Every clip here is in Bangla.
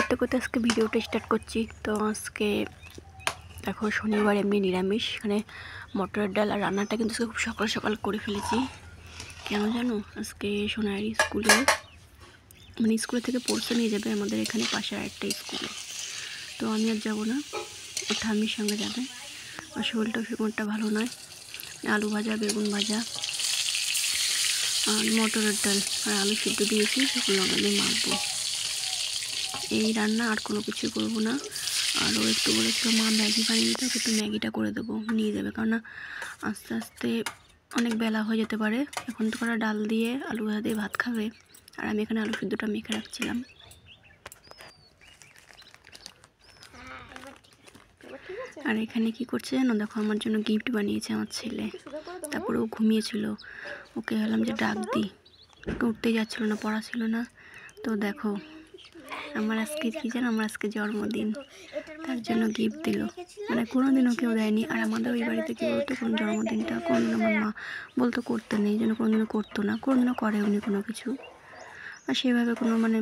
করতে করতে আজকে ভিডিওটা স্টার্ট করছি। তো আজকে দেখো শনিবার এমনি নিরামিষ, এখানে মটরের ডাল আর রান্নাটা কিন্তু আজকে খুব সকাল সকাল করে ফেলেছি। কেন জানো, আজকে সোনারি স্কুলে মানে স্কুলে থেকে পড়তে নিয়ে যাবে আমাদের এখানে পাশে একটা স্কুলে। তো আমি আর যাবো না, ওর ঠাম্মির সঙ্গে যাবে। আর শরীরটা সেরকমটা ভালো নয়। আলু ভাজা, বেগুন ভাজা আর মটরের ডাল আর আলু সিদ্ধ দিয়েছি, সেগুলো আমি মাখবো। এই রান্না আর কোনো কিছু করবো না। আর ও একটু বলেছিল মা ম্যাগি বানিয়ে দিতে, একটু ম্যাগিটা করে দেবো, নিয়ে যাবে। কারণ আস্তে আস্তে অনেক বেলা হয়ে যেতে পারে। এখন তো করা ডাল দিয়ে আলু ভাজা দিয়ে ভাত খাবে, আর আমি এখানে আলু সিদ্ধটা মেখে রাখছিলাম। আর এখানে কি করছে জানো, দেখো আমার জন্য গিফট বানিয়েছে আমার ছেলে। তারপরে ও ঘুমিয়েছিল, ওকে ভাবলাম যে ডাক দিই, উঠতেই যাচ্ছিল না, পড়া ছিল না। তো দেখো আমার আজকে কী জানো, আমার আজকে জন্মদিন, তার জন্য গিফট দিল। মানে কোনোদিনও কেউ দেয়নি। আর আমাদের ওই বাড়িতে কী বলতো, কোনো জন্মদিনটা কোনোদিন আমার মা বলতো করতে নেই, যেন কোনোদিনও করতো না, কোনোদিনও করে উনি কোনো কিছু। আর সেভাবে কোনো মানে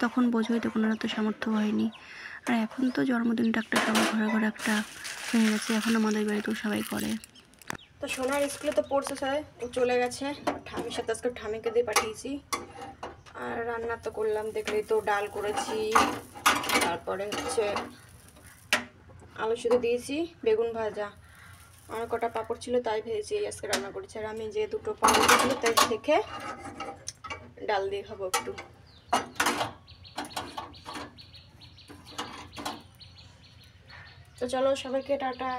তখন বোঝোই তো, কোনো তো সামর্থ্য হয়নি। আর এখন তো জন্মদিনটা একটা সবার ঘরে ঘরে একটা হয়ে গেছে, এখন আমাদের বাড়িতেও সবাই করে। তো সোনার স্কুলে তো পড়ছে, সবাই ও চলে গেছে। ঠামির সাথে আজকে ঠামিকে দিয়ে পাঠিয়েছি। আর রান্না তো করলাম, দেখলেই তো, ডাল করেছি, তারপরে হচ্ছে আলু সিদ্ধ দিয়েছি, বেগুন ভাজা, আমার কটা পাঁপড় ছিল তাই ভেজেছি, এই আজকে রান্না করেছি। আর আমি যে দুটো পাউরুটি ছিল তাই দেখে ডাল দিয়ে খাবো একটু। তো চলো সবাইকে টাটা।